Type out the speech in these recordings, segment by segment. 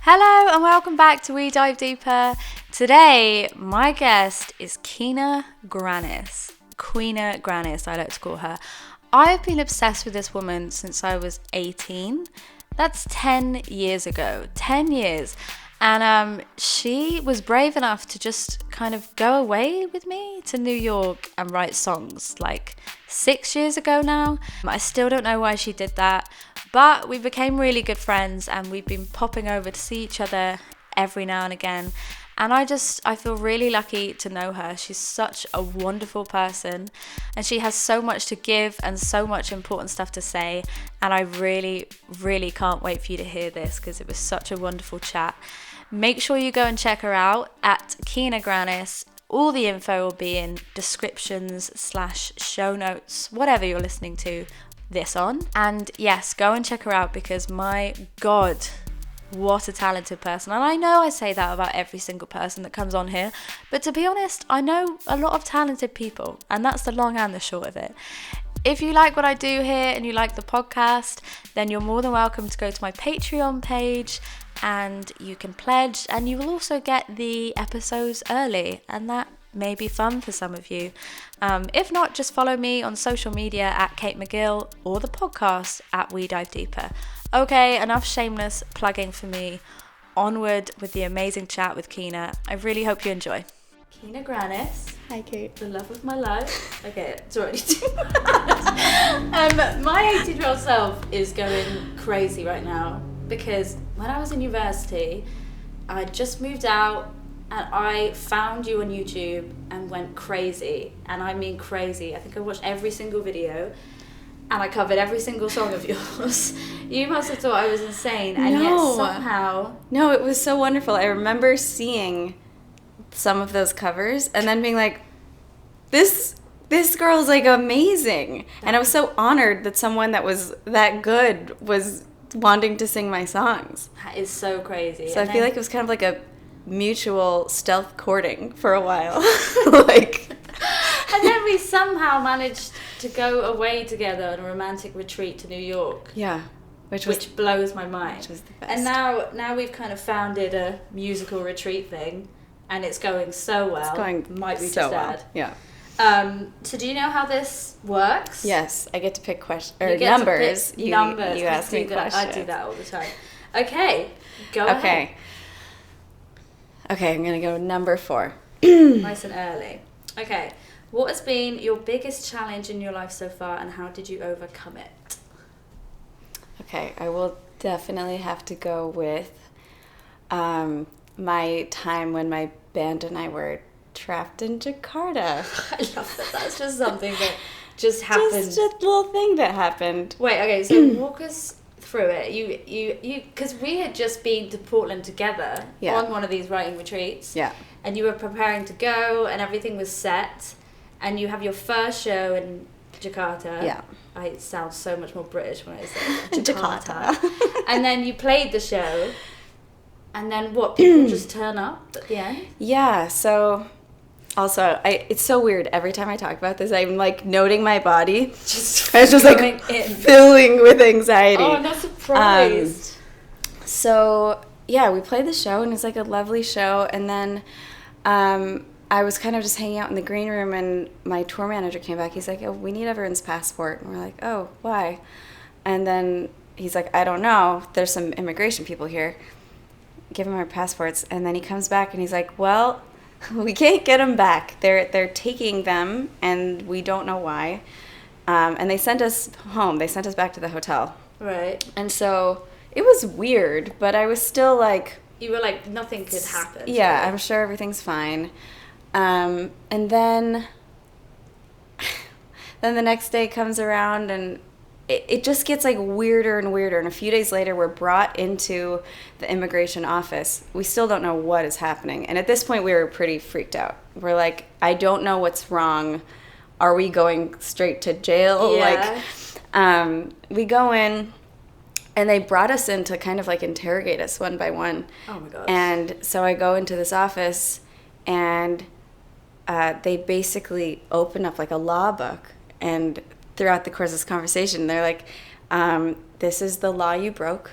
Hello and welcome back to We Dive Deeper. Today, my guest is Kina Grannis. Kina Grannis, I like to call her. I've been obsessed with this woman since I was 18. That's 10 years ago. 10 years. And she was brave enough to just kind of go away with me to New York and write songs like 6 years ago now. I still don't know why she did that. But we became really good friends and we've been popping over to see each other every now and again. And I feel really lucky to know her. She's such a wonderful person and she has so much to give and so much important stuff to say. And I really, really can't wait for you to hear this because it was such a wonderful chat. Make sure you go and check her out at Kina Grannis. All the info will be in descriptions/show notes, whatever you're listening to this on. And yes, go and check her out because my God, what a talented person. And I know I say that about every single person that comes on here, but to be honest, I know a lot of talented people, and that's the long and the short of it. If you like what I do here and you like the podcast, then you're more than welcome to go to my Patreon page and you can pledge, and you will also get the episodes early, and that may be fun for some of you. If not, just follow me on social media at Kate McGill or the podcast at We Dive Deeper. Okay, enough shameless plugging for me. Onward with the amazing chat with Kina. I really hope you enjoy. Kina Grannis. Hi, Kate. The love of my life. Okay, it's already too much. My 18-year-old self is going crazy right now because when I was in university, I just moved out and I found you on YouTube and went crazy. And I mean crazy. I think I watched every single video and I covered every single song of yours. You must have thought I was insane. And yet somehow... No, it was so wonderful. I remember seeing some of those covers and then being like, this girl's like amazing. And I was so honored that someone that was that good was wanting to sing my songs. That is so crazy. So I feel like it was kind of like a mutual stealth courting for a while. And then we somehow managed to go away together on a romantic retreat to New York. Yeah. Which blows my mind. Which was the best. And now we've kind of founded a musical retreat thing and it's going so well. It's going Might be so just well. add. Yeah. So do you know how this works? Yes, I get to pick numbers. You numbers. You ask me questions. I do that all the time. Okay, go ahead. Okay, I'm going to go number 4. Nice and early. Okay, what has been your biggest challenge in your life so far and how did you overcome it? Okay, I will definitely have to go with my time when my band and I were trapped in Jakarta. I love that. That's just something that just happened. Just a little thing that happened. Wait, okay, so walk us through it. You, because we had just been to Portland together on one of these writing retreats. Yeah. And you were preparing to go and everything was set. And you have your first show in Jakarta. Yeah. I sound so much more British when I say Jakarta. And then you played the show. And then what, people just turn up at the end? Yeah, so... Also, it's so weird. Every time I talk about this, I'm like noting my body. It's just like filling with anxiety. Oh, I'm not surprised. So, yeah, we played the show and it's like a lovely show. And then I was kind of just hanging out in the green room and my tour manager came back. He's like, oh, we need everyone's passport. And we're like, oh, why? And then he's like, I don't know. There's some immigration people here. Give him our passports. And then he comes back and he's like, well... we can't get them back. They're taking them, and we don't know why. And they sent us home. They sent us back to the hotel. Right. And so it was weird, but I was still like... You were like, nothing could happen. Yeah, right? I'm sure everything's fine. And then the next day comes around, and it just gets like weirder and weirder. And a few days later, we're brought into the immigration office. We still don't know what is happening. And at this point, we were pretty freaked out. We're like, I don't know what's wrong. Are we going straight to jail? Yeah. Like, we go in and they brought us in to kind of like interrogate us one by one. Oh my gosh. And so I go into this office and they basically open up like a law book, and throughout the course of this conversation, they're like, this is the law you broke,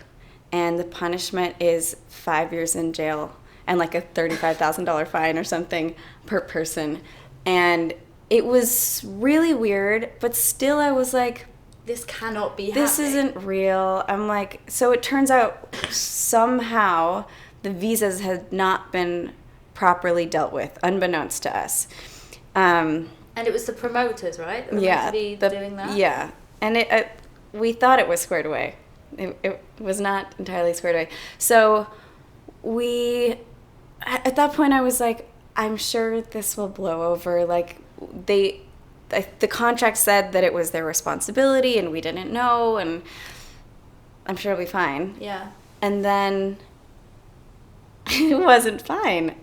and the punishment is 5 years in jail and like a $35,000 fine or something per person. And it was really weird, but still I was like, this cannot be this happening. isn't real. I'm like, so it turns out somehow the visas had not been properly dealt with, unbeknownst to us. And it was the promoters, right? That were meant to be doing that? Yeah. And we thought it was squared away. It was not entirely squared away. So at that point I was like, I'm sure this will blow over. Like, the contract said that it was their responsibility and we didn't know, and I'm sure it'll be fine. Yeah. And then it wasn't fine.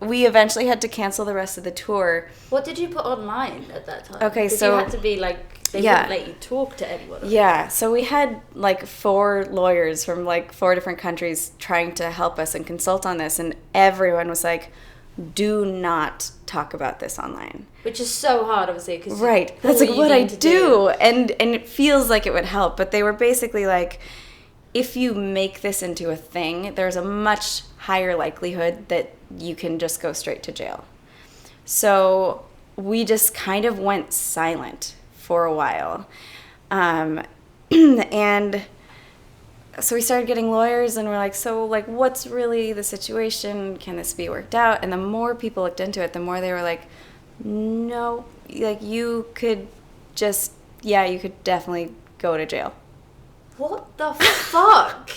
We eventually had to cancel the rest of the tour. What did you put online at that time? Okay, so so you had to be like, they yeah. wouldn't let you talk to anyone. Yeah, so we had like 4 lawyers from like 4 different countries trying to help us and consult on this, and everyone was like, do not talk about this online. Which is so hard, obviously, because right, that's like what I do. And it feels like it would help, but they were basically like, if you make this into a thing, there's a much higher likelihood that you can just go straight to jail. So we just kind of went silent for a while. And so we started getting lawyers, and we're like, so like, what's really the situation? Can this be worked out? And the more people looked into it, the more they were like, no, like you could definitely go to jail. What the fuck?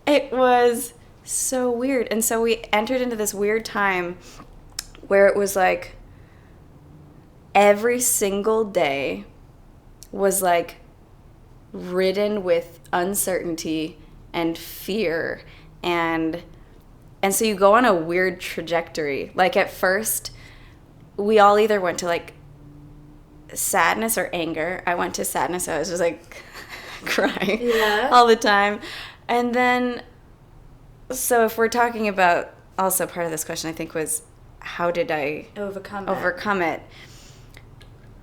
It was so weird. And so we entered into this weird time where it was like every single day was like ridden with uncertainty and fear, and so you go on a weird trajectory. Like at first we all either went to like sadness or anger. I went to sadness. I was just like crying all the time. And then, so if we're talking about, also part of this question I think was, how did I overcome it?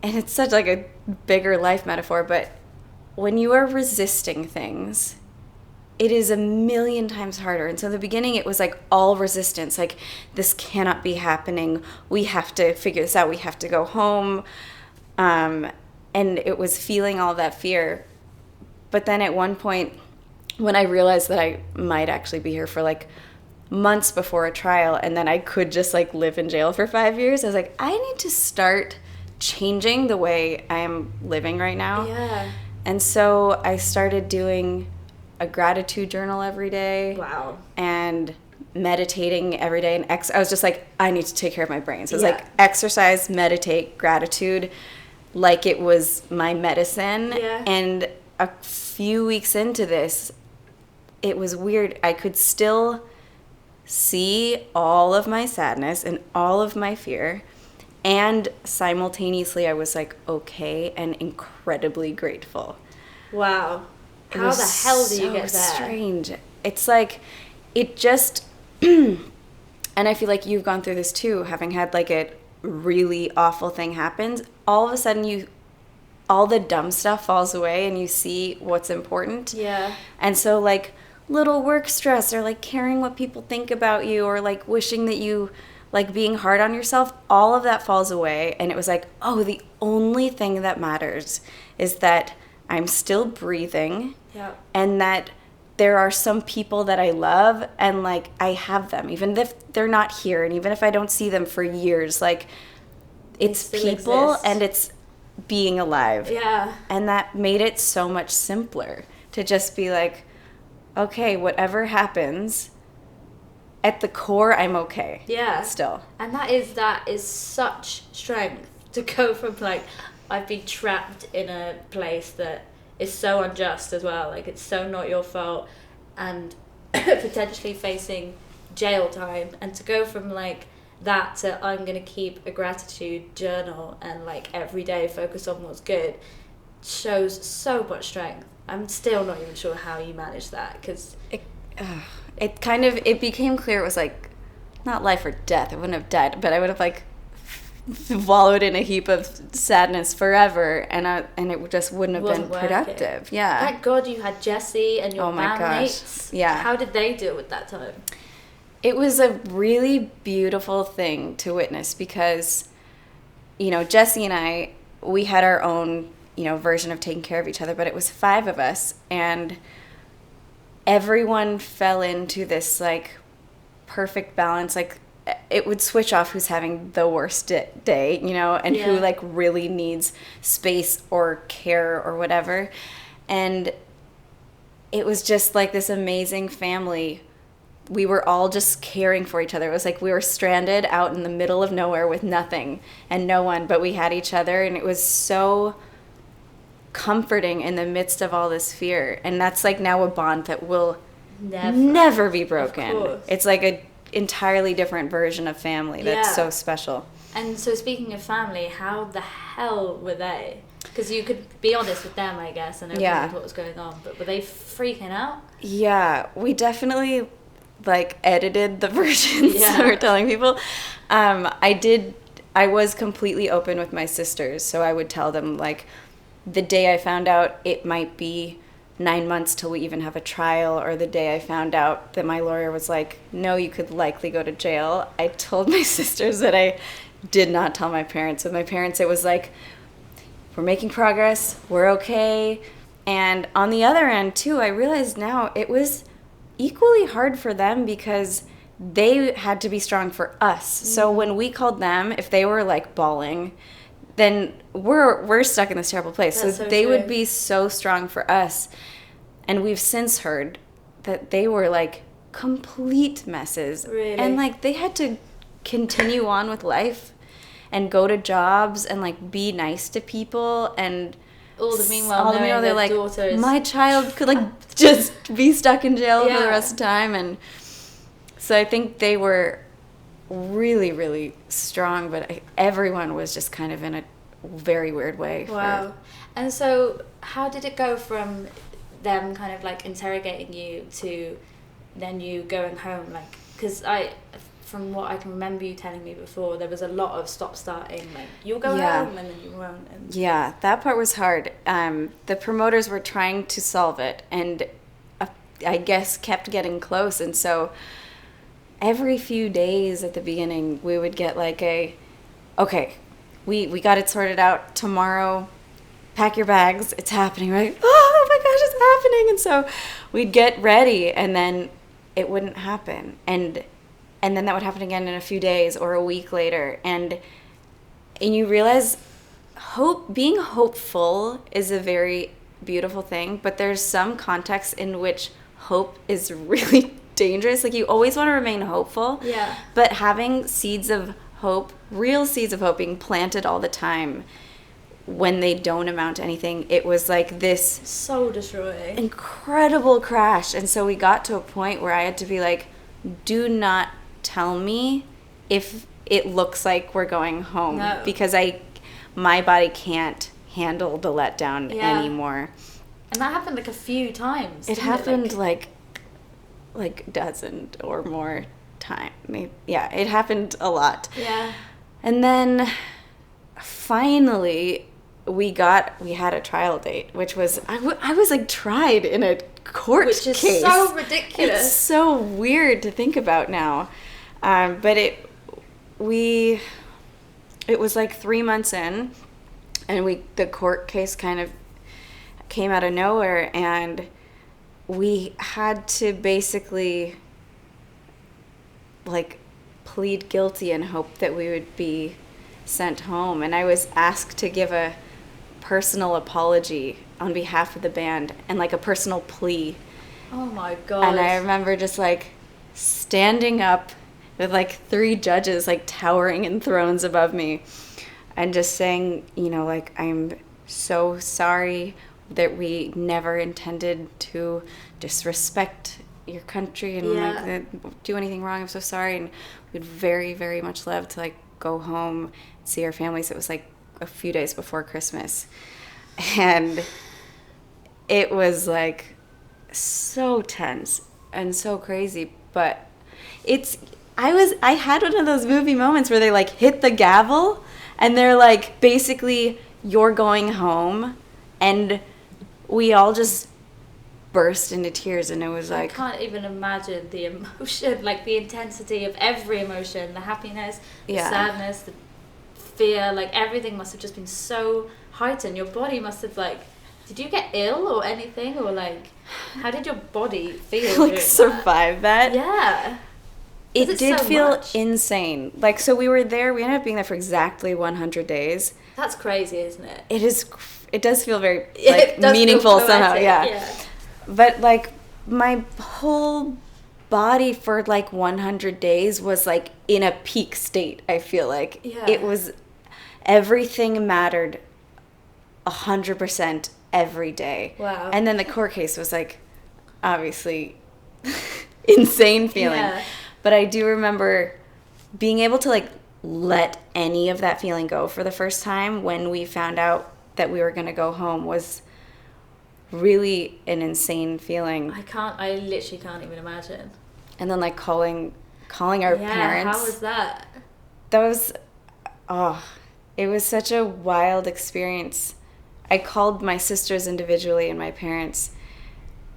And it's such like a bigger life metaphor, but when you are resisting things, it is a million times harder. And so in the beginning, it was like all resistance, like this cannot be happening. We have to figure this out. We have to go home. And it was feeling all that fear. But then at one point, when I realized that I might actually be here for like months before a trial, and then I could just like live in jail for 5 years, I was like, I need to start changing the way I am living right now. Yeah. And so I started doing a gratitude journal every day. Wow. And meditating every day. And I was just like, I need to take care of my brain. So it was like exercise, meditate, gratitude, like it was my medicine. Yeah. And a few weeks into this, it was weird. I could still see all of my sadness and all of my fear. And simultaneously, I was like, okay, and incredibly grateful. Wow. How the hell do you get there? So strange. It's like, it just, and I feel like you've gone through this too, having had like a really awful thing happens. All of a sudden, all the dumb stuff falls away and you see what's important. Yeah. And so like little work stress or like caring what people think about you or like wishing that you, like being hard on yourself, all of that falls away. And it was like, oh, the only thing that matters is that I'm still breathing. Yeah. And that there are some people that I love and like I have them, even if they're not here and even if I don't see them for years, like it's people exist. And it's being alive. Yeah. And that made it so much simpler to just be like, okay, whatever happens, at the core, I'm okay. Yeah. Still. And that is such strength to go from like, I've been trapped in a place that is so unjust as well. Like it's so not your fault and potentially facing jail time. And to go from like that to I'm going to keep a gratitude journal and like every day focus on what's good shows so much strength. I'm still not even sure how you manage that because it became clear it was like not life or death. I wouldn't have died, but I would have like wallowed in a heap of sadness forever, and it just wouldn't have been Wasn't productive. working. Yeah. Thank God you had Jesse and your Oh my gosh. bandmates. Yeah. How did they deal with that time? It was a really beautiful thing to witness because, Jesse and I, we had our own, version of taking care of each other, but it was 5 of us, and everyone fell into this, like, perfect balance. Like, it would switch off who's having the worst day, and who, like, really needs space or care or whatever. And it was just, like, this amazing family. We were all just caring for each other. It was like we were stranded out in the middle of nowhere with nothing and no one, but we had each other, and it was so comforting in the midst of all this fear. And that's like now a bond that will never be broken. It's like a entirely different version of family that's so special. And so speaking of family, how the hell were they? Because you could be honest with them, I guess, and everyone knows what was going on, but were they freaking out? Yeah, we definitely like edited the versions we're telling people. I was completely open with my sisters, so I would tell them, like, the day I found out it might be 9 months till we even have a trial, or the day I found out that my lawyer was like, no, you could likely go to jail, I told my sisters that I did not tell my parents. With my parents, it was like, we're making progress, we're okay. And on the other end, too, I realize now it was equally hard for them because they had to be strong for us. So when we called them, if they were like bawling, then we're stuck in this terrible place. So they would be so strong for us. And we've since heard that they were like complete messes. Really? And like they had to continue on with life and go to jobs and like be nice to people, and all the meanwhile they're like, daughters. My child could like just be stuck in jail for the rest of the time. And so I think they were really, really strong, but everyone was just kind of in a very weird way. Wow. And so how did it go from them kind of like interrogating you to then you going home? Like, because from what I can remember you telling me before, there was a lot of stop-starting, like, you'll go home and then you won't. And yeah, that part was hard. The promoters were trying to solve it, and I guess kept getting close. And so every few days at the beginning, we would get like okay, we got it sorted out tomorrow, pack your bags, it's happening, right? Oh my gosh, it's happening. And so we'd get ready, and then it wouldn't happen. And then that would happen again in a few days or a week later. And you realize being hopeful is a very beautiful thing, but there's some contexts in which hope is really dangerous. Like, you always want to remain hopeful. Yeah. But having seeds of hope, real seeds of hope being planted all the time when they don't amount to anything, it was like this so destroying, incredible crash. And so we got to a point where I had to be like, do not tell me if it looks like we're going home. No. Because my body can't handle the letdown anymore. And that happened like a few times. It happened like a dozen or more times. Yeah, it happened a lot. Yeah. And then finally we had a trial date, which was I was like tried in a court case. Which is so ridiculous. It's so weird to think about now. But it was like 3 months in, and the court case kind of came out of nowhere, and we had to basically like plead guilty and hope that we would be sent home. And I was asked to give a personal apology on behalf of the band and like a personal plea. Oh my God. And I remember just like standing up with like 3 judges like towering in thrones above me and just saying, like, I'm so sorry that we never intended to disrespect your country and like do anything wrong. I'm so sorry. And we'd very, very much love to like go home and see our families. It was like a few days before Christmas. And it was like so tense and so crazy. But I had one of those movie moments where they like hit the gavel And they're like, basically, you're going home. And we all just burst into tears, and it was like, I can't even imagine the emotion, like the intensity of every emotion, the happiness, the sadness, the fear, like everything must have just been so heightened. Your body must have like, did you get ill or anything, or like how did your body feel? like survive that? Yeah. It did so feel much? Insane. Like, so we were there, we ended up being there for exactly 100 days. That's crazy, isn't it? It does feel very like meaningful somehow, yeah. But like my whole body for like 100 days was like in a peak state. I feel like it was, everything mattered 100% every day. Wow. And then the court case was like obviously insane feeling. Yeah. But I do remember being able to like let any of that feeling go for the first time when we found out that we were going to go home was really an insane feeling. I literally can't even imagine. And then like calling our parents. How was that? That was, it was such a wild experience. I called my sisters individually and my parents,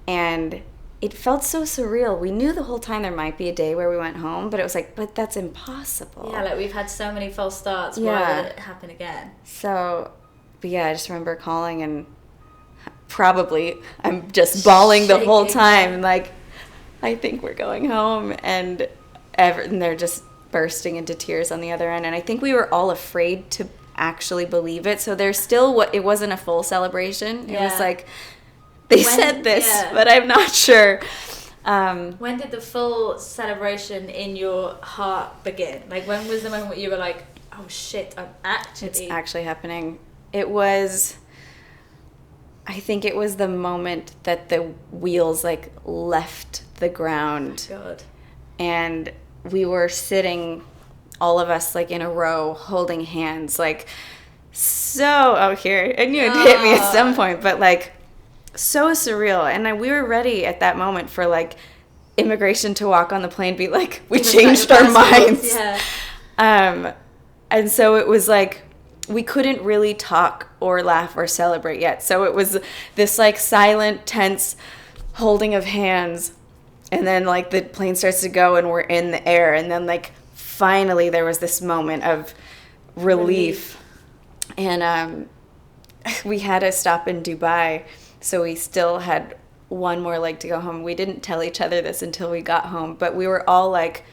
and it felt so surreal. We knew the whole time there might be a day where we went home, but it was like, but that's impossible. Yeah, like we've had so many false starts. Why would it happen again? So, but yeah, I just remember calling, and probably I'm just bawling the whole time. Like, I think we're going home, and they're just bursting into tears on the other end. And I think we were all afraid to actually believe it. So there's still it wasn't a full celebration. It was like, they said this, but I'm not sure. When did the full celebration in your heart begin? Like, when was the moment where you were like, oh shit, it's actually happening. I think it was the moment that the wheels like left the ground. Oh God. And we were sitting, all of us like in a row, holding hands, like here. I knew it'd hit me at some point, but like so surreal. And we were ready at that moment for like immigration to walk on the plane, be like, we changed our minds. Yeah. And so it was like, we couldn't really talk or laugh or celebrate yet. So it was this like silent, tense holding of hands. And then like the plane starts to go and we're in the air. And then like finally there was this moment of relief. And we had to stop in Dubai. So we still had one more leg to go home. We didn't tell each other this until we got home. But we were all like,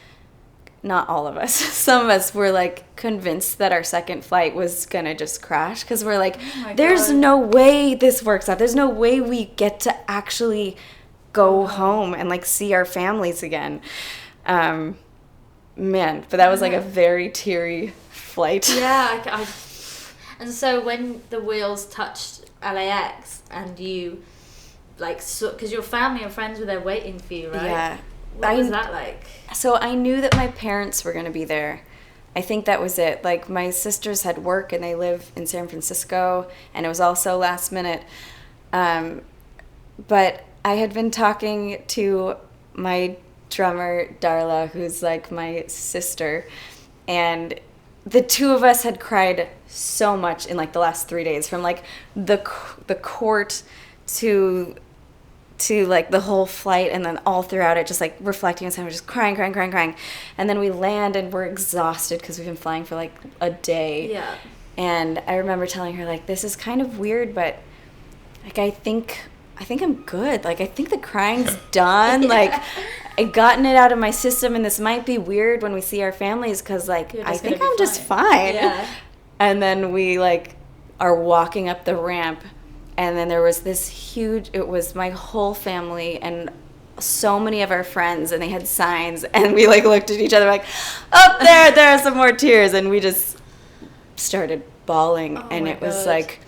not all of us, some of us were like convinced that our second flight was gonna just crash, because we're like, there's no way this works out. There's no way we get to actually go home and like see our families again. Man, but that was like a very teary flight. Yeah. And so when the wheels touched LAX and you like, because your family and friends were there waiting for you, right? Yeah. What was that like? So I knew that my parents were going to be there. I think that was it. Like, my sisters had work and they live in San Francisco, and it was also last minute. But I had been talking to my drummer, Darla, who's like my sister, and the two of us had cried so much in like the last 3 days, from like the court to like the whole flight, and then all throughout it, just like reflecting on time, we're just crying. And then we land and we're exhausted because we've been flying for like a day. Yeah. And I remember telling her, like, this is kind of weird, but like I think I'm good. Like, I think the crying's done. Like, I've gotten it out of my system, and this might be weird when we see our families, because like I think I'm just fine. Yeah. And then we like are walking up the ramp. And then there was this huge, it was my whole family and so many of our friends, and they had signs, and we like looked at each other like, oh, there are some more tears. And we just started bawling. And it was like,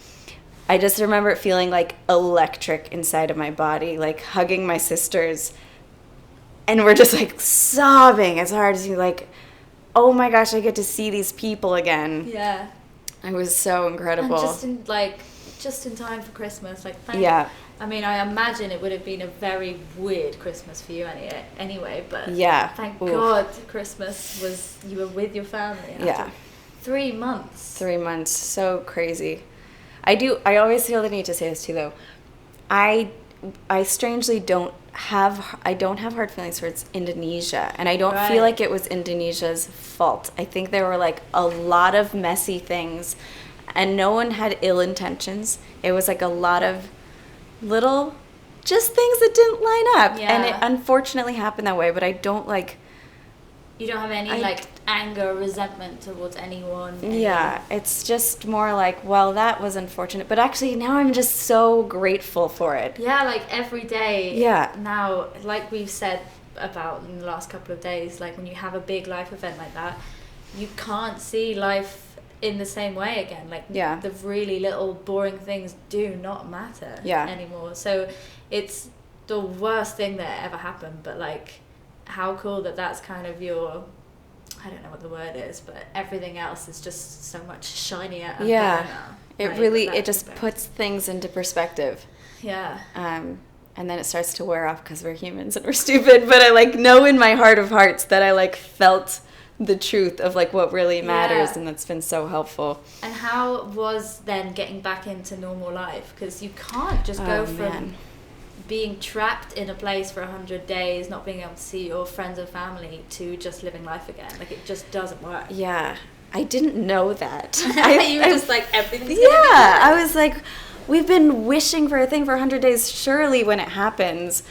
I just remember it feeling like electric inside of my body, like hugging my sisters. And we're just like sobbing as hard as you, like, oh my gosh, I get to see these people again. Yeah. It was so incredible. And just in time for Christmas, like, I mean, I imagine it would have been a very weird Christmas for you anyway, but thank God Christmas was, you were with your family. 3 months. 3 months. So crazy. I always feel the need to say this too, though. I strangely don't have hard feelings towards Indonesia, and I don't feel like it was Indonesia's fault. I think there were like a lot of messy things, and no one had ill intentions. It was like a lot of little just things that didn't line up, and it unfortunately happened that way. But I don't like. You don't have any anger or resentment towards anyone. Yeah, it's just more like, well, that was unfortunate. But actually, now I'm just so grateful for it. Yeah, like every day. Yeah. Now, like we've said about in the last couple of days, like when you have a big life event like that, you can't see life in the same way again. Like the really little boring things do not matter anymore. So it's the worst thing that ever happened, but like how cool that that's kind of your, I don't know what the word is, but everything else is just so much shinier and better now. It just puts things into perspective. Yeah. And then it starts to wear off because we're humans and we're stupid, but I like know in my heart of hearts that I like felt the truth of like what really matters, and that's been so helpful. And how was then getting back into normal life? Because you can't just go from being trapped in a place for 100 days, not being able to see your friends and family, to just living life again. Like, it just doesn't work. Yeah. I didn't know that. You were just like, everything's gonna be good. I was like, we've been wishing for a thing for 100 days. Surely when it happens,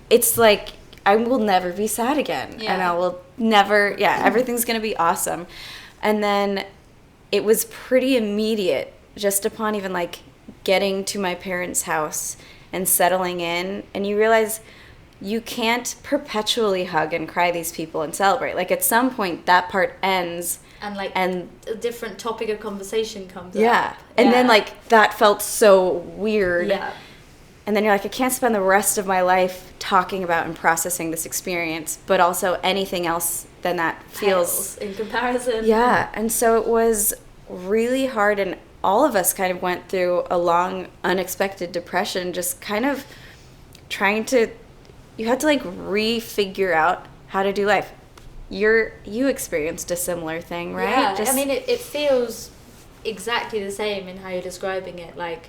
it's like, I will never be sad again. And I will never, everything's going to be awesome. And then it was pretty immediate, just upon even like getting to my parents' house and settling in, and you realize you can't perpetually hug and cry these people and celebrate. Like at some point that part ends, and a different topic of conversation comes up. And then like that felt so weird. And then you're like, I can't spend the rest of my life talking about and processing this experience, but also anything else than that feels in comparison. Yeah. And so it was really hard, and all of us kind of went through a long, unexpected depression, just kind of trying to, you had to like refigure out how to do life. You experienced a similar thing, right? Yeah, I mean, it feels exactly the same in how you're describing it. Like,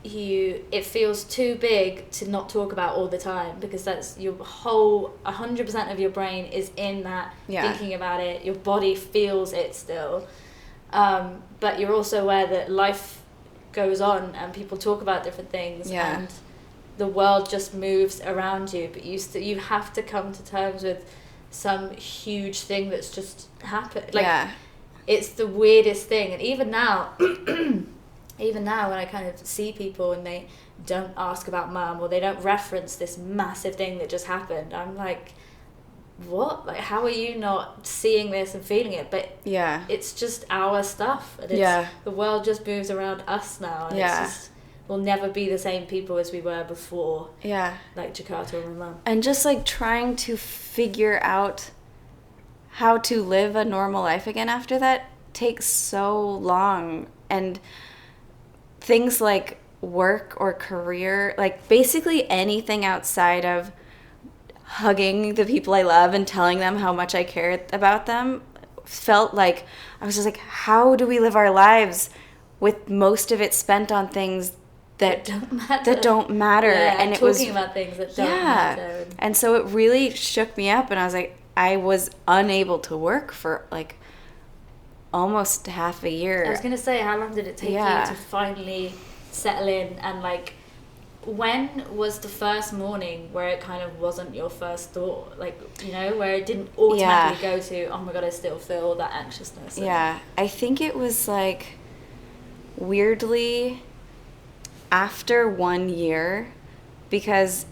it feels too big to not talk about all the time, because that's your whole 100% of your brain is in that, thinking about it. Your body feels it still. But you're also aware that life goes on and people talk about different things, and the world just moves around you, but you have to come to terms with some huge thing that's just happened. Like, it's the weirdest thing. And even now when I kind of see people and they don't ask about mum, or they don't reference this massive thing that just happened, I'm like, what? Like, how are you not seeing this and feeling it? But it's just our stuff, and the world just moves around us now, and it's just, we'll never be the same people as we were before. Like Jakarta or my mum. And just like trying to figure out how to live a normal life again after that takes so long, and things like work or career, like basically anything outside of hugging the people I love and telling them how much I care about them, felt like I was just like, how do we live our lives with most of it spent on things that don't matter? And it was talking about things that don't matter. And so it really shook me up, and I was like, I was unable to work for like almost half a year. I was gonna say, how long did it take you to finally settle in? And like, when was the first morning where it kind of wasn't your first thought? Like, you know, where it didn't automatically go to, oh my God, I still feel that anxiousness. I think it was like, weirdly, after 1 year, because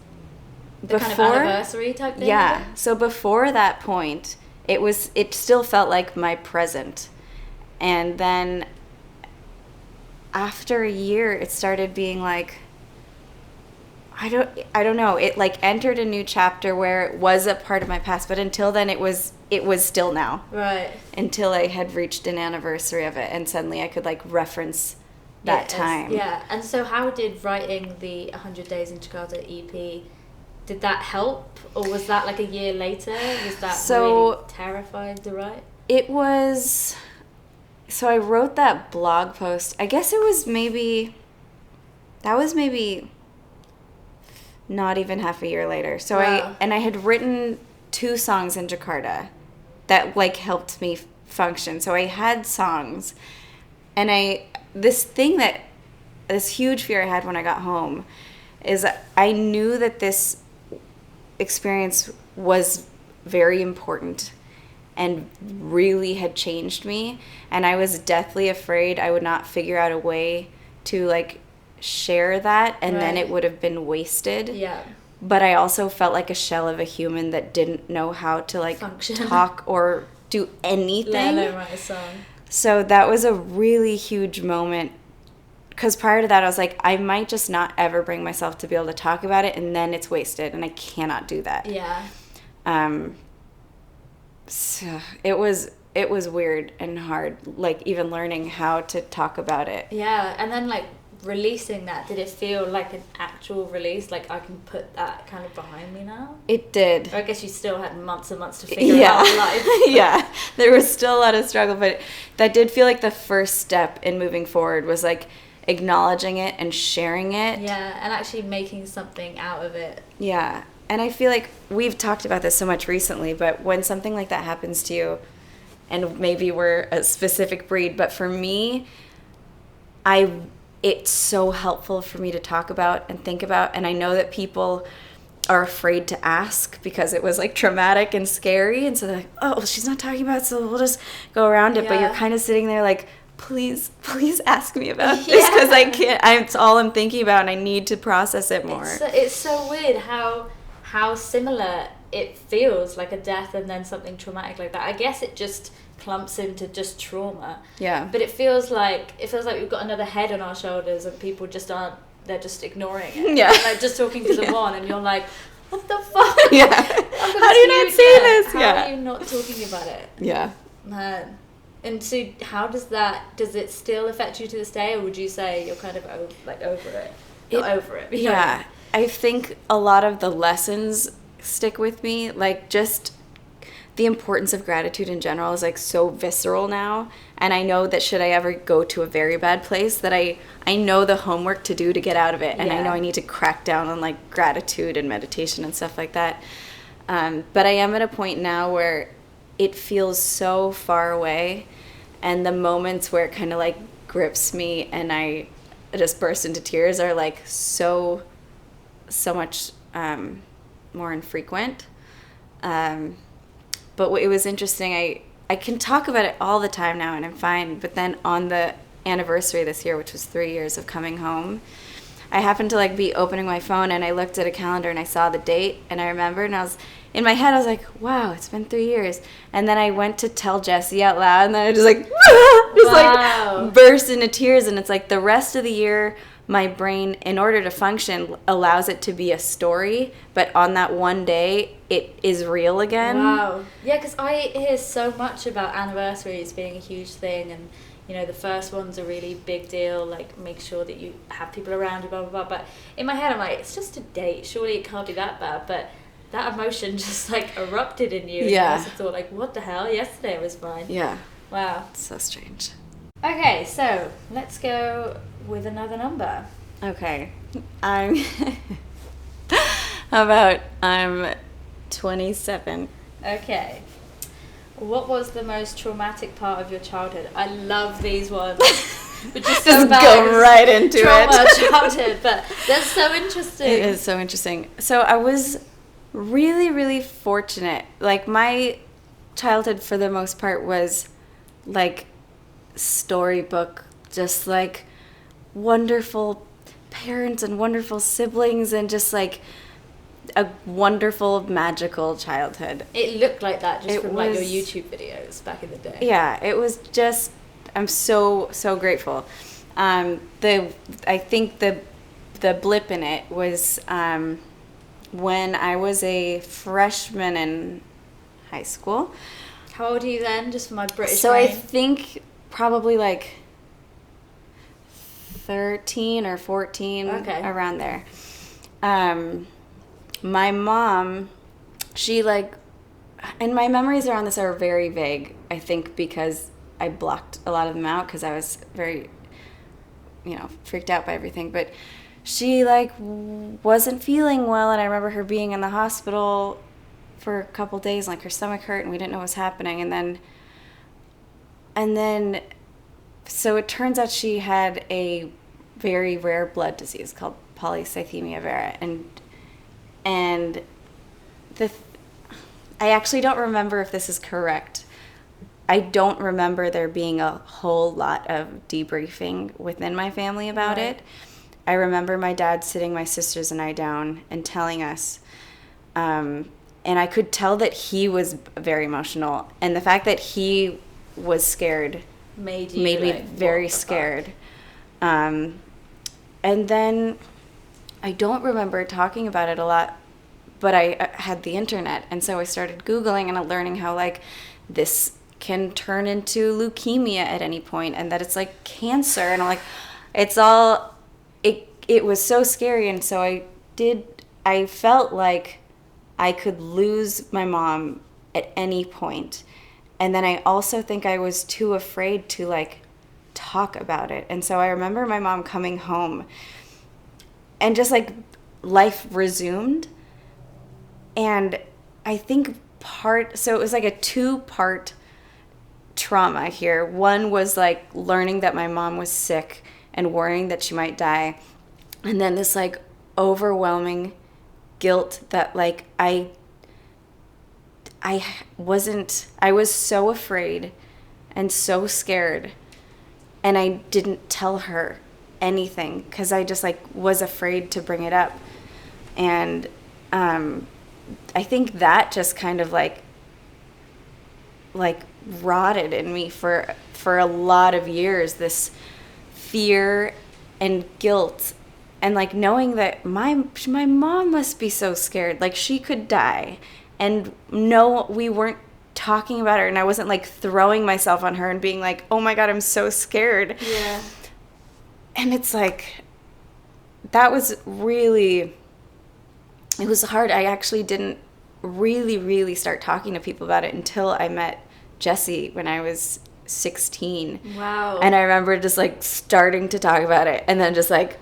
the kind of anniversary type thing? So before that point, it still felt like my present. And then after a year, it started being like, I don't know. It like entered a new chapter where it was a part of my past, but until then it was still now. Right. Until I had reached an anniversary of it, and suddenly I could like reference that time. Yeah. And so how did writing the 100 Days in Jakarta EP, did that help, or was that like a year later? Was that really terrifying to write? It was So I wrote that blog post. I guess it was maybe not even half a year later. So Wow. I had written 2 songs in Jakarta that like helped me function. So I had songs, and this huge fear I had when I got home is I knew that this experience was very important and really had changed me, and I was deathly afraid I would not figure out a way to like share that, and then Right. it would have been wasted. Yeah. But I also felt like a shell of a human that didn't know how to like Function. talk or do anything. Let alone write a song. So that was a really huge moment, because prior to that I was like, I might just not ever bring myself to be able to talk about it, and then it's wasted, and I cannot do that. Yeah. So it was weird and hard, like even learning how to talk about it. Yeah, and then like releasing that, did it feel like an actual release? Like I can put that kind of behind me now? It did. Or I guess you still had months and months to figure out life. Yeah, there was still a lot of struggle, but that did feel like the first step in moving forward was like acknowledging it and sharing it. Yeah, and actually making something out of it. Yeah. And I feel like we've talked about this so much recently, but when something like that happens to you, and maybe we're a specific breed, but for me, it's so helpful for me to talk about and think about, and I know that people are afraid to ask because it was like traumatic and scary, and so they're like, oh, well, she's not talking about it, so we'll just go around it. But you're kind of sitting there like, please ask me about this, because I can't. It's all I'm thinking about, and I need to process it more. It's so weird how similar it feels, like a death and then something traumatic like that. I guess it just clumps into just trauma. Yeah. But it feels like we've got another head on our shoulders, and people just aren't. They're just ignoring it. Yeah. Like just talking to the one, and you're like, what the fuck? Yeah. How do you not see this? How are you not talking about it? Yeah. Man. And so does it still affect you to this day, or would you say you're kind of over it? Not over it. But yeah. I think a lot of the lessons stick with me, like just the importance of gratitude in general is like so visceral now, and I know that should I ever go to a very bad place, that I know the homework to do to get out of it, and I know I need to crack down on like gratitude and meditation and stuff like that. But I am at a point now where it feels so far away, and the moments where it kind of like grips me and I just burst into tears are like so much more infrequent. But it was interesting. I can talk about it all the time now, and I'm fine. But then on the anniversary this year, which was 3 years of coming home, I happened to like be opening my phone, and I looked at a calendar and I saw the date, and I remembered, and I was in my head, I was like, wow, it's been 3 years. And then I went to tell Jessie out loud, and then I just like like burst into tears. And it's like the rest of the year, my brain, in order to function, allows it to be a story, but on that one day, it is real again. Wow. Yeah, because I hear so much about anniversaries being a huge thing, and you know, the first one's a really big deal, like make sure that you have people around you, blah, blah, blah. But in my head, I'm like, it's just a date. Surely it can't be that bad. But that emotion just like erupted in you. Yeah. And I thought like, what the hell? Yesterday was fine. Yeah. Wow. It's so strange. Okay, so let's go with another number. Okay. I'm 27. Okay. What was the most traumatic part of your childhood? I love these ones. But just go right into it. Childhood, but that's so interesting. It is so interesting. So I was really, really fortunate. Like my childhood, for the most part, was like storybook, just like wonderful parents and wonderful siblings, and just like a wonderful, magical childhood. It looked like that just from like your was- YouTube videos back in the day. Yeah, it was just, I'm so grateful. I think the blip in it was when I was a freshman in high school. How old are you then, just for my British So I brain? think probably like 13 or 14, Okay. around there. My mom, she like, and my memories around this are very vague, I think, because I blocked a lot of them out because I was very, freaked out by everything. But she like wasn't feeling well, and I remember her being in the hospital for a couple days, like her stomach hurt, and we didn't know what was happening. And then, so it turns out she had a very rare blood disease called polycythemia vera, and I actually don't remember if this is correct. I don't remember there being a whole lot of debriefing within my family about it. I remember my dad sitting my sisters and I down and telling us, and I could tell that he was very emotional, and the fact that he was scared made me very scared. And then I don't remember talking about it a lot, but I had the internet, and so I started Googling and learning how like this can turn into leukemia at any point, and that it's like cancer, and I'm like, it was so scary. And so I felt like I could lose my mom at any point. And then I also think I was too afraid to like talk about it. And so I remember my mom coming home and just like life resumed. And I think so it was like a 2-part trauma here. One was like learning that my mom was sick and worrying that she might die. And then this like overwhelming guilt that like I was so afraid and so scared, and I didn't tell her anything because I just like was afraid to bring it up. And I think that just kind of like rotted in me for a lot of years, this fear and guilt, and like knowing that my mom must be so scared, like she could die. And no, we weren't talking about her, and I wasn't like throwing myself on her and being like, oh my God, I'm so scared. Yeah. And it's like, that was really, it was hard. I actually didn't really, really start talking to people about it until I met Jesse when I was 16. Wow. And I remember just like starting to talk about it and then just like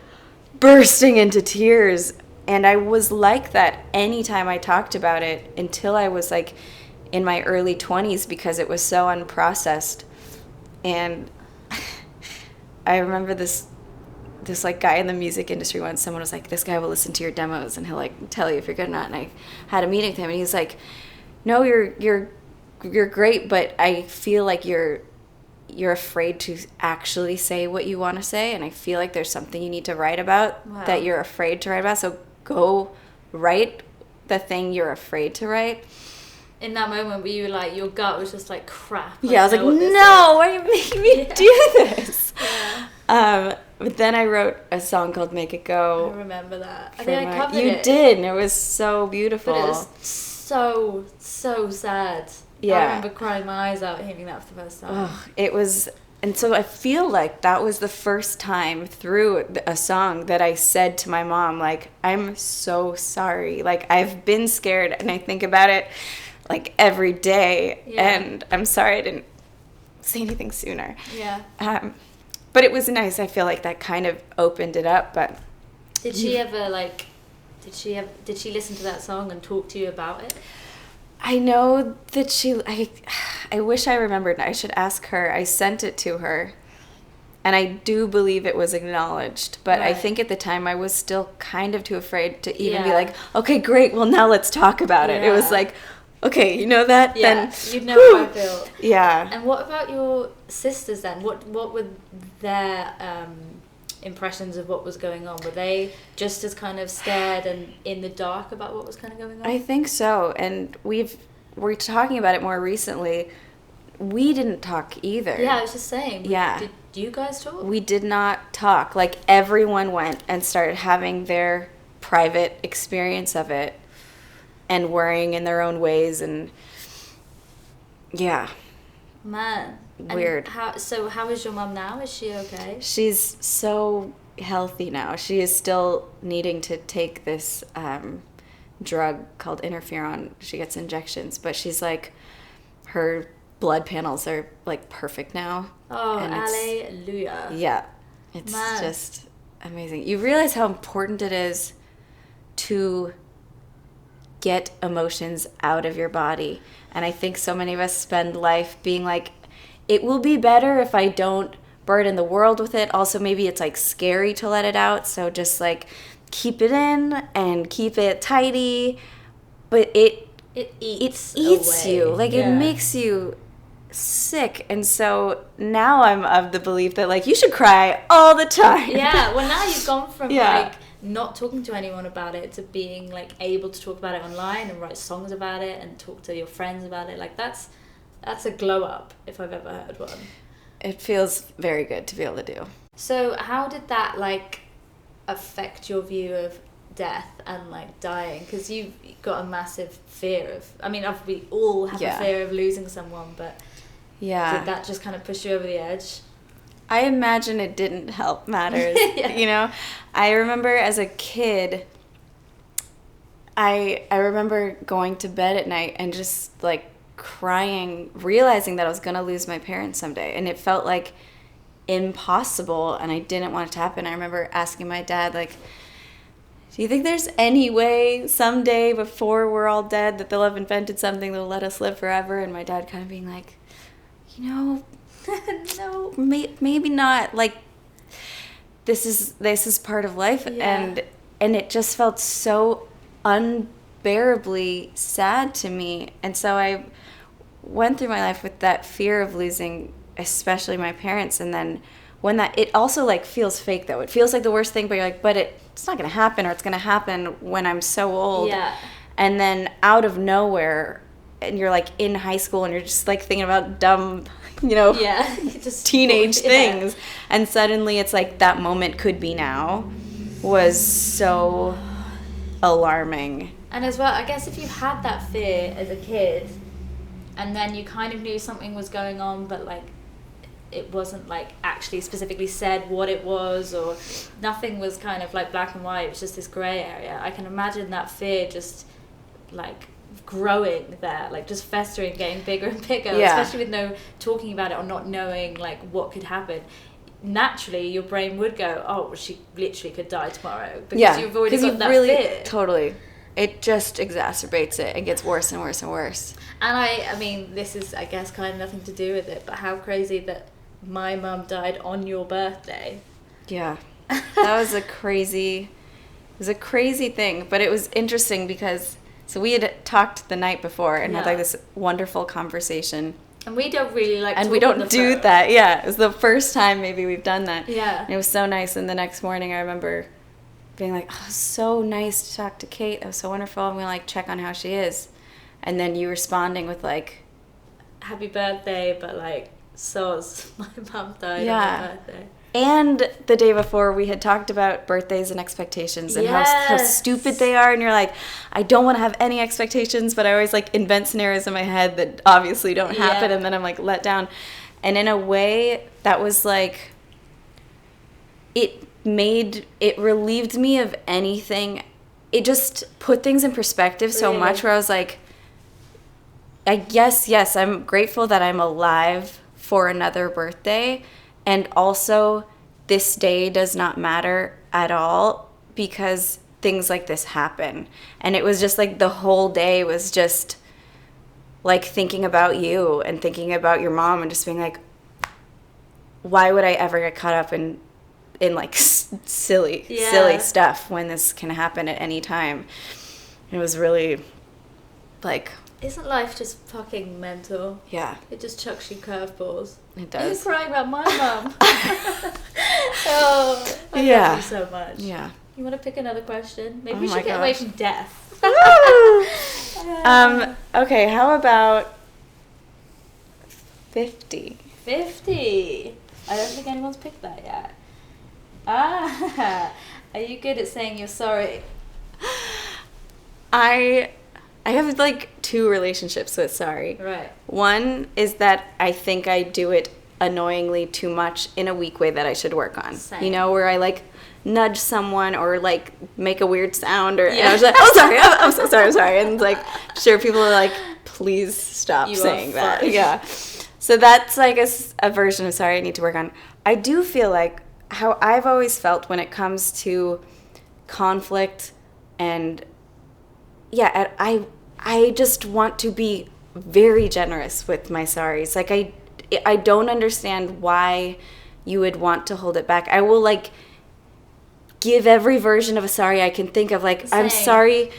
bursting into tears. And I was like that anytime I talked about it until I was like in my early 20s because it was so unprocessed. And I remember this like guy in the music industry once, someone was like, this guy will listen to your demos and he'll like tell you if you're good or not. And I had a meeting with him and he's like, no, you're great, but I feel like you're afraid to actually say what you want to say, and I feel like there's something you need to write about that you're afraid to write about. So go write the thing you're afraid to write. In that moment, were you like, your gut was just like, crap? Yeah, I was like, no, why are you making me do this? Yeah. But then I wrote a song called Make It Go. I remember that. I think I covered it. You did, and it was so beautiful. But it was so sad. Yeah. I remember crying my eyes out hearing that for the first time. Oh, it was, and so I feel like that was the first time through a song that I said to my mom, like, I'm so sorry. Like, I've been scared, and I think about it, like, every day, and I'm sorry I didn't say anything sooner. Yeah. But it was nice. I feel like that kind of opened it up, but... Did she ever, like, did she listen to that song and talk to you about it? I know that I wish I remembered. I should ask her. I sent it to her, and I do believe it was acknowledged. But I think at the time I was still kind of too afraid to even be like, okay, great, well, now let's talk about it. It was like, okay, you know that? Yeah, then, you'd know how I feel. Yeah. And what about your sisters then? What were their impressions of what was going on? Were they just as kind of scared and in the dark about what was kind of going on? I think so. And we're talking about it more recently. We didn't talk either. Yeah, I was just saying. Yeah. Did you guys talk? We did not talk. Like, everyone went and started having their private experience of it and worrying in their own ways, and yeah. Man. Weird. So how is your mum now? Is she okay? She's so healthy now. She is still needing to take this drug called interferon. She gets injections, but she's like, her blood panels are like perfect now. Oh, And hallelujah. yeah, it's just amazing. You realize how important it is to get emotions out of your body. And I think so many of us spend life being like, it will be better if I don't burden the world with it. Also, maybe it's like scary to let it out. So just like keep it in and keep it tidy. But it eats away. you. Like it makes you sick. And so now I'm of the belief that like you should cry all the time. Yeah, well now you've gone from like not talking to anyone about it to being like able to talk about it online and write songs about it and talk to your friends about it. Like that's a glow up if I've ever heard one. It feels very good to be able to do. So how did that like affect your view of death and like dying? Because you've got a massive fear of, I mean, we all have a fear of losing someone, but did that just kind of push you over the edge? I imagine it didn't help matters. You know, I remember as a kid, I remember going to bed at night and just like crying, realizing that I was going to lose my parents someday. And it felt like impossible and I didn't want it to happen. I remember asking my dad, like, do you think there's any way someday before we're all dead that they'll have invented something that'll let us live forever? And my dad kind of being like, you know, no, maybe not. Like, this is part of life. And it just felt so unbearably sad to me. And so I went through my life with that fear of losing, especially my parents. And then when it also like feels fake though. It feels like the worst thing, but you're like, but it's not going to happen, or it's going to happen when I'm so old. Yeah. And then out of nowhere, and you're like in high school and you're just like thinking about dumb, you know, just teenage things. And suddenly it's like that moment could be now was so alarming. And as well, I guess if you had that fear as a kid and then you kind of knew something was going on, but like it wasn't like actually specifically said what it was, or nothing was kind of like black and white, it was just this grey area. I can imagine that fear just like growing there, like just festering, getting bigger and bigger, especially with no talking about it or not knowing like what could happen. Naturally your brain would go, oh, she literally could die tomorrow, because you've already got that fear. Totally. It just exacerbates it and gets worse and worse and worse. And I mean, this is, I guess, kind of nothing to do with it, but how crazy that my mum died on your birthday. Yeah. That was a crazy thing, but it was interesting because, so we had talked the night before and had like this wonderful conversation. And we don't really like and we don't do phone. That. Yeah. It was the first time maybe we've done that. Yeah. And it was so nice. And the next morning I remember being like, oh, so nice to talk to Kate. That was so wonderful. I'm going to like check on how she is. And then you responding with like, happy birthday, but like, soz, my mum died on my birthday. And the day before we had talked about birthdays and expectations and how stupid they are. And you're like, I don't want to have any expectations, but I always like invent scenarios in my head that obviously don't happen. And then I'm like let down. And in a way that was like, it relieved me of anything. It just put things in perspective so much, where I was like, I guess, yes, I'm grateful that I'm alive for another birthday. And also, this day does not matter at all because things like this happen. And it was just like the whole day was just like thinking about you and thinking about your mom and just being like, why would I ever get caught up in like silly stuff when this can happen at any time? It was really like... Isn't life just fucking mental? Yeah. It just chucks you curveballs. It does. You're crying about my mum. Oh, I love you so much. Yeah. You want to pick another question? Maybe we should get away from death. Okay, how about 50? 50. I don't think anyone's picked that yet. Are you good at saying you're sorry? I have like 2 relationships with sorry. Right. One is that I think I do it annoyingly too much in a weak way that I should work on. Same. You know, where I like nudge someone or like make a weird sound, or and I was like, oh sorry, I'm so sorry, I'm sorry. And like, sure, people are like, please stop You saying are that. fine. Yeah. So that's like a version of sorry I need to work on. I do feel like how I've always felt when it comes to conflict and yeah, I just want to be very generous with my sorries. Like I don't understand why you would want to hold it back. I will like give every version of a sorry I can think of. Like, I'm sorry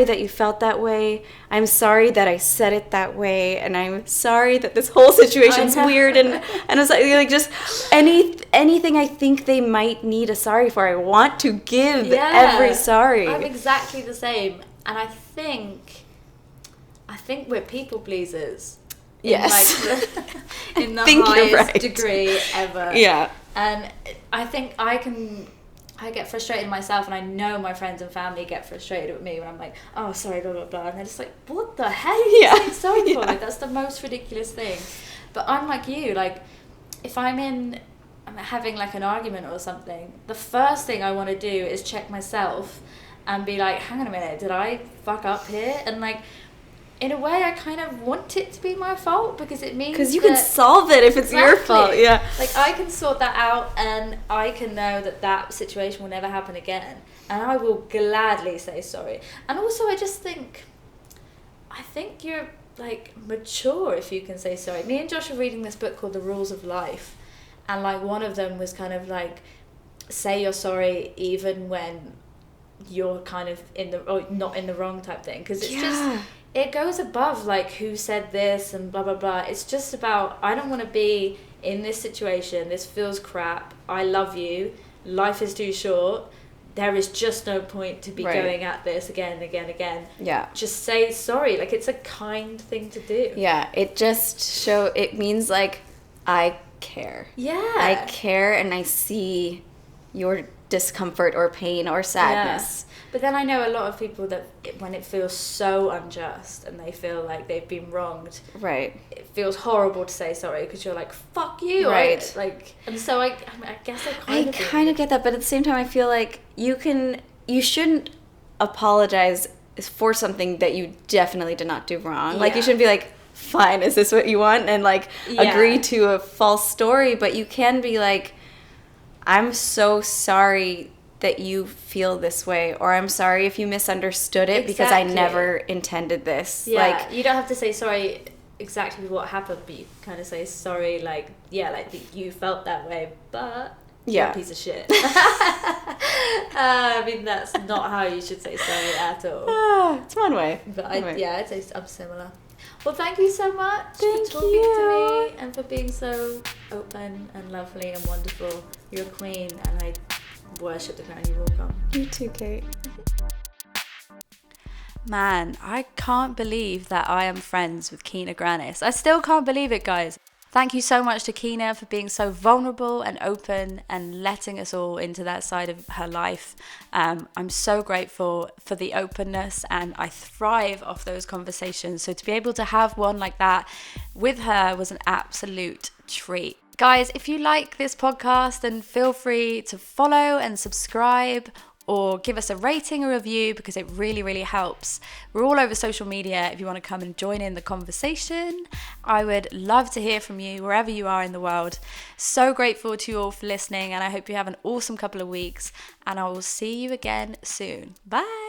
that you felt that way. I'm sorry that I said it that way, and I'm sorry that this whole situation's weird. And it's like just anything I think they might need a sorry for. I want to give every sorry. I'm exactly the same, and I think we're people pleasers. Yes. In the think you're highest right. degree ever. Yeah. And I think I get frustrated myself, and I know my friends and family get frustrated with me when I'm like, oh, sorry, blah, blah, blah. And they're just like, what the hell are you saying sorry for? Like, that's the most ridiculous thing. But I'm like you, like, if I'm having like an argument or something, the first thing I want to do is check myself and be like, hang on a minute, did I fuck up here? And like, in a way, I kind of want it to be my fault, because it means because you can solve it if it's your fault. Yeah. Like, I can sort that out, and I can know that situation will never happen again, and I will gladly say sorry. And also, I think you're like mature if you can say sorry. Me and Josh are reading this book called The Rules of Life, and like one of them was kind of like, say you're sorry even when you're kind of not in the wrong type thing, because it's just, it goes above like who said this and blah blah blah. It's just about, I don't want to be in this situation, this feels crap, I love you, life is too short, there is just no point to be going at this again and again and again. Yeah. Just say sorry. Like, it's a kind thing to do. Yeah, it means like I care. Yeah. I care, and I see your discomfort or pain or sadness. Yeah. But then I know a lot of people that when it feels so unjust and they feel like they've been wronged, right, it feels horrible to say sorry, because you're like, fuck you, right? And so I guess I kind of get that, but at the same time, I feel like you shouldn't apologize for something that you definitely did not do wrong. Yeah. Like, you shouldn't be like, fine, is this what you want? And like agree to a false story, but you can be like, I'm so sorry that you feel this way, or I'm sorry if you misunderstood it, because I never intended this. Yeah, like, you don't have to say sorry exactly what happened, but you kind of say sorry, like, you felt that way, but you're a piece of shit. I mean, that's not how you should say sorry at all. It's one way. But I'd say I'm similar. Well, thank you so much for talking to me and for being so open and lovely and wonderful. You're a queen, and I worship the ground you walk on. You too, Kate. Man, I can't believe that I am friends with Kina Grannis. I still can't believe it, guys. Thank you so much to Kina for being so vulnerable and open and letting us all into that side of her life. I'm so grateful for the openness, and I thrive off those conversations. So to be able to have one like that with her was an absolute treat. Guys, if you like this podcast, then feel free to follow and subscribe, or give us a rating or review, because it really, really helps. We're all over social media if you want to come and join in the conversation. I would love to hear from you wherever you are in the world. So grateful to you all for listening, and I hope you have an awesome couple of weeks, and I will see you again soon. Bye.